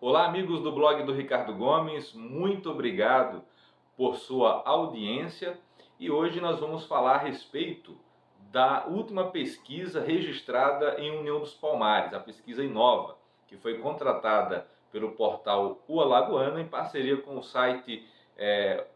Olá, amigos do blog do Ricardo Gomes, muito obrigado por sua audiência e hoje nós vamos falar a respeito da última pesquisa registrada em União dos Palmares, a pesquisa Inova, que foi contratada pelo portal O Alagoano em parceria com o site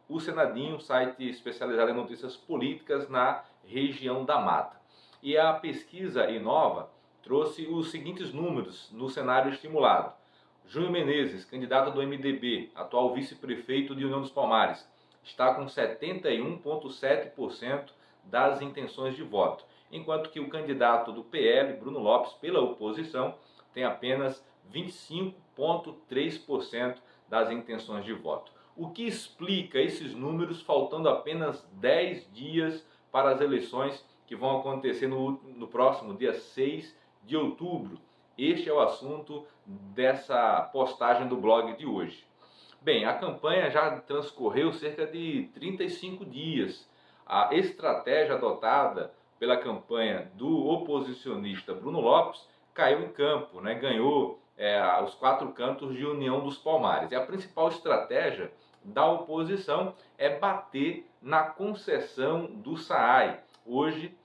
O Senadinho, site especializado em notícias políticas na região da Mata. E a pesquisa Inova trouxe os seguintes números no cenário estimulado. Júnior Menezes, candidato do MDB, atual vice-prefeito de União dos Palmares, está com 71,7% das intenções de voto, enquanto que o candidato do PL, Bruno Lopes, pela oposição, tem apenas 25,3% das intenções de voto. O que explica esses números faltando apenas 10 dias para as eleições que vão acontecer no próximo dia 6 de outubro? Este é o assunto dessa postagem do blog de hoje. Bem, a campanha já transcorreu cerca de 35 dias. A estratégia adotada pela campanha do oposicionista Bruno Lopes caiu em campo, né? Ganhou os 4 cantos de União dos Palmares. E a principal estratégia da oposição é bater na concessão do SAAI, hoje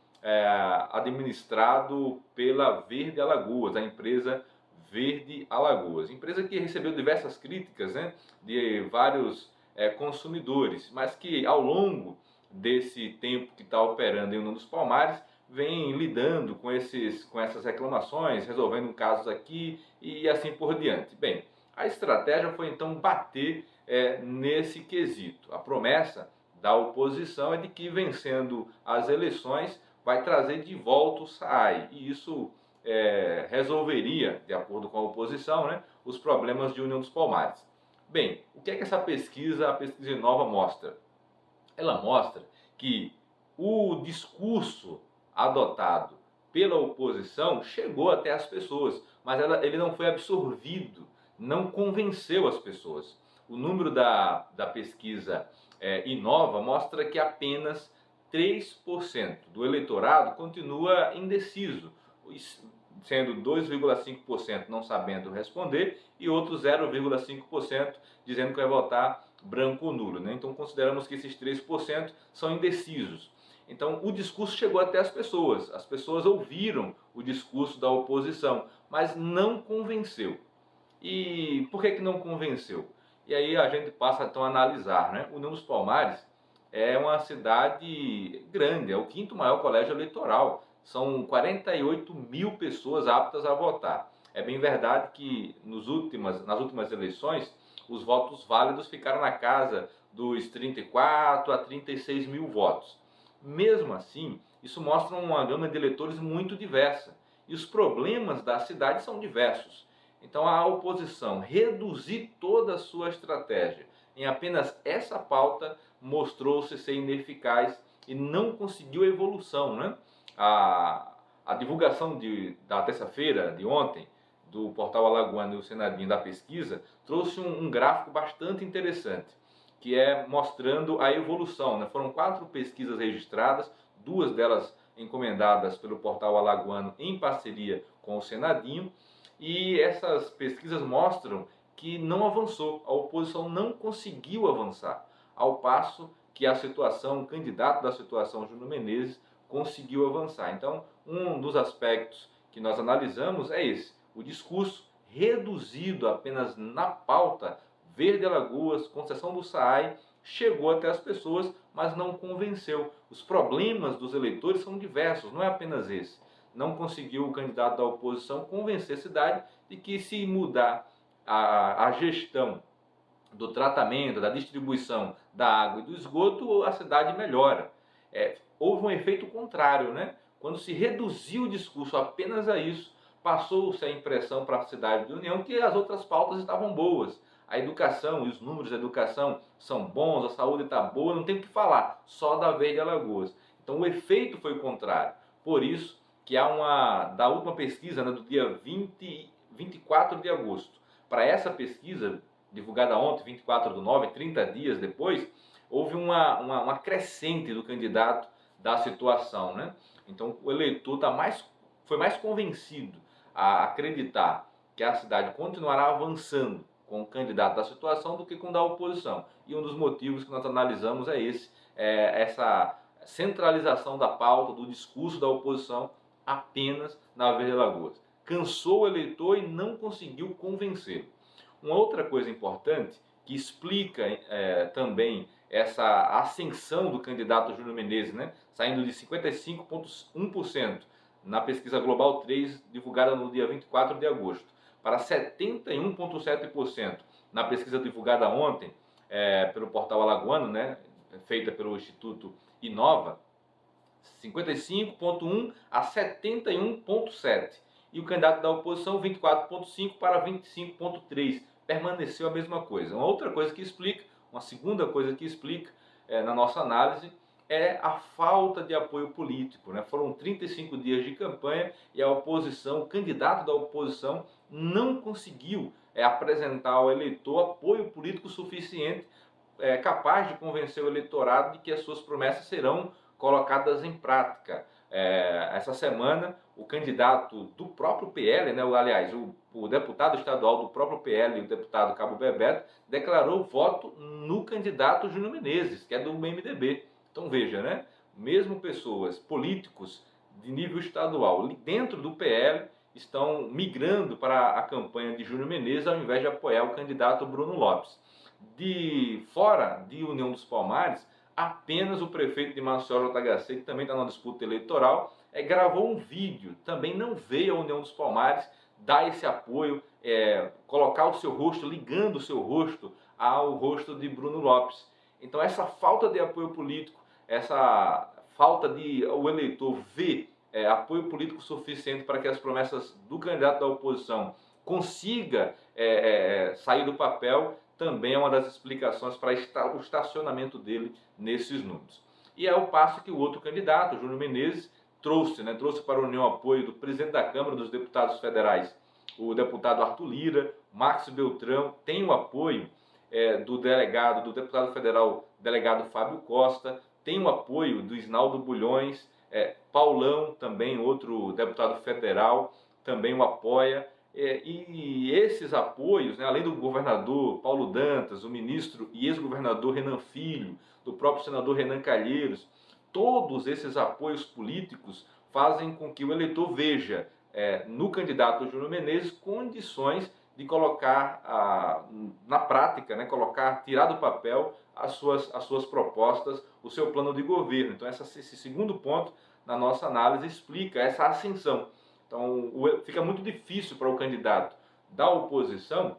administrado pela Verde Alagoas, a empresa Verde Alagoas. Empresa que recebeu diversas críticas, né, de vários consumidores, mas que ao longo desse tempo que está operando em União dos Palmares, vem lidando com essas reclamações, resolvendo casos aqui e assim por diante. Bem, a estratégia foi então bater nesse quesito. A promessa da oposição é de que vencendo as eleições vai trazer de volta o SAAI, e isso resolveria, de acordo com a oposição, né, os problemas de União dos Palmares. Bem, o que é que essa pesquisa, a pesquisa Nova, mostra? Ela mostra que o discurso adotado pela oposição chegou até as pessoas, mas ele não foi absorvido, não convenceu as pessoas. O número da pesquisa Inova mostra que apenas 3% do eleitorado continua indeciso, sendo 2,5% não sabendo responder e outros 0,5% dizendo que vai votar branco ou nulo, né? Então consideramos que esses 3% são indecisos. Então o discurso chegou até as pessoas ouviram o discurso da oposição, mas não convenceu. E por que não convenceu? E aí a gente passa então a analisar, né? União dos Palmares é uma cidade grande, é o 5º maior colégio eleitoral. São 48 mil pessoas aptas a votar. É bem verdade que nas últimas eleições, os votos válidos ficaram na casa dos 34 a 36 mil votos. Mesmo assim, isso mostra uma gama de eleitores muito diversa. E os problemas da cidade são diversos. Então a oposição reduzir toda a sua estratégia em apenas essa pauta mostrou-se ser ineficaz e não conseguiu evolução, né? A divulgação da terça-feira, de ontem, do portal Alagoano e o Senadinho da pesquisa, trouxe um gráfico bastante interessante, que é mostrando a evolução, né? Foram 4 pesquisas registradas, 2 delas encomendadas pelo portal Alagoano em parceria com o Senadinho, e essas pesquisas mostram que não avançou, a oposição não conseguiu avançar, ao passo que o candidato da situação, Júnior Menezes, conseguiu avançar. Então, um dos aspectos que nós analisamos é esse, o discurso reduzido apenas na pauta Verde Alagoas, concessão do SAAI, chegou até as pessoas, mas não convenceu. Os problemas dos eleitores são diversos, não é apenas esse. Não conseguiu o candidato da oposição convencer a cidade de que se mudar a gestão do tratamento, da distribuição da água e do esgoto, a cidade melhora. Houve um efeito contrário, né? Quando se reduziu o discurso apenas a isso, passou-se a impressão para a cidade de União que as outras pautas estavam boas. A educação e os números da educação são bons, a saúde está boa, não tem o que falar, só da Verde Alagoas. Então o efeito foi o contrário. Por isso que da última pesquisa, né, do dia 24 de agosto, para essa pesquisa, divulgada ontem, 24/9, 30 dias depois, houve uma crescente do candidato da situação, né? Então o eleitor foi mais convencido a acreditar que a cidade continuará avançando com o candidato da situação do que com o da oposição. E um dos motivos que nós analisamos é esse, essa centralização da pauta, do discurso da oposição apenas na Verde Alagoas. Cansou o eleitor e não conseguiu convencê-lo. Uma outra coisa importante que explica também essa ascensão do candidato Júnior Menezes, né, saindo de 55,1% na pesquisa Global 3, divulgada no dia 24 de agosto, para 71,7% na pesquisa divulgada ontem pelo portal Alagoano, né, feita pelo Instituto Inova, 55,1% a 71,7%. E o candidato da oposição, 24,5% para 25,3%. Permaneceu a mesma coisa. Uma outra coisa que explica, uma segunda coisa que explica na nossa análise, é a falta de apoio político, né? Foram 35 dias de campanha e a oposição, o candidato da oposição, não conseguiu apresentar ao eleitor apoio político suficiente, capaz de convencer o eleitorado de que as suas promessas serão colocadas em prática. Essa semana, o candidato do próprio PL, né, aliás, o deputado estadual do próprio PL, o deputado Cabo Bebeto, declarou voto no candidato Júnior Menezes, que é do MDB. Então veja, né? Mesmo pessoas, políticos de nível estadual, dentro do PL, estão migrando para a campanha de Júnior Menezes ao invés de apoiar o candidato Bruno Lopes. De fora de União dos Palmares, apenas o prefeito de Maceió, JHC, que também está na disputa eleitoral, gravou um vídeo, também não veio à União dos Palmares dar esse apoio, colocar o seu rosto, ligando o seu rosto ao rosto de Bruno Lopes. Então essa falta de apoio político, essa falta de o eleitor ver apoio político suficiente para que as promessas do candidato da oposição consiga sair do papel, também é uma das explicações para o estacionamento dele nesses números. E é o passo que o outro candidato, Júnior Menezes, trouxe para a União Apoio do presidente da Câmara dos Deputados Federais, o deputado Arthur Lira, Marcos Beltrão, tem o apoio do deputado federal delegado Fábio Costa, tem o apoio do Isnaldo Bulhões, Paulão, também outro deputado federal, também o apoia. E esses apoios, né, além do governador Paulo Dantas, o ministro e ex-governador Renan Filho, do próprio senador Renan Calheiros, todos esses apoios políticos fazem com que o eleitor veja no candidato Júnior Menezes condições de colocar na prática, né, tirar do papel as suas propostas, o seu plano de governo. Então esse segundo ponto na nossa análise explica essa ascensão. Então fica muito difícil para o candidato da oposição,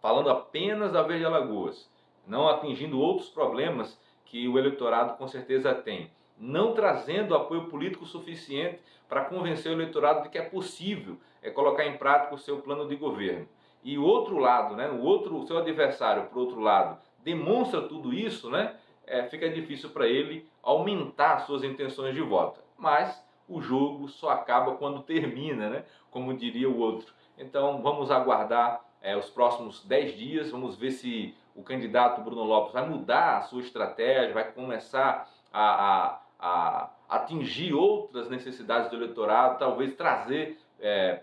falando apenas da Verde Alagoas, não atingindo outros problemas que o eleitorado com certeza tem, não trazendo apoio político suficiente para convencer o eleitorado de que é possível colocar em prática o seu plano de governo. E o outro lado, né, o seu adversário, por outro lado, demonstra tudo isso, né, fica difícil para ele aumentar suas intenções de voto. Mas o jogo só acaba quando termina, né, como diria o outro. Então vamos aguardar os próximos 10 dias, vamos ver se o candidato Bruno Lopes vai mudar a sua estratégia, vai começar a atingir outras necessidades do eleitorado, talvez trazer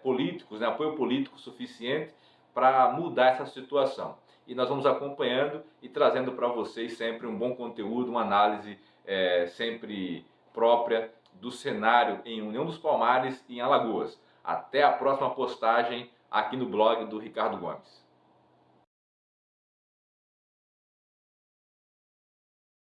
políticos, né, apoio político suficiente para mudar essa situação. E nós vamos acompanhando e trazendo para vocês sempre um bom conteúdo, uma análise sempre própria do cenário em União dos Palmares e em Alagoas. Até a próxima postagem aqui no blog do Ricardo Gomes.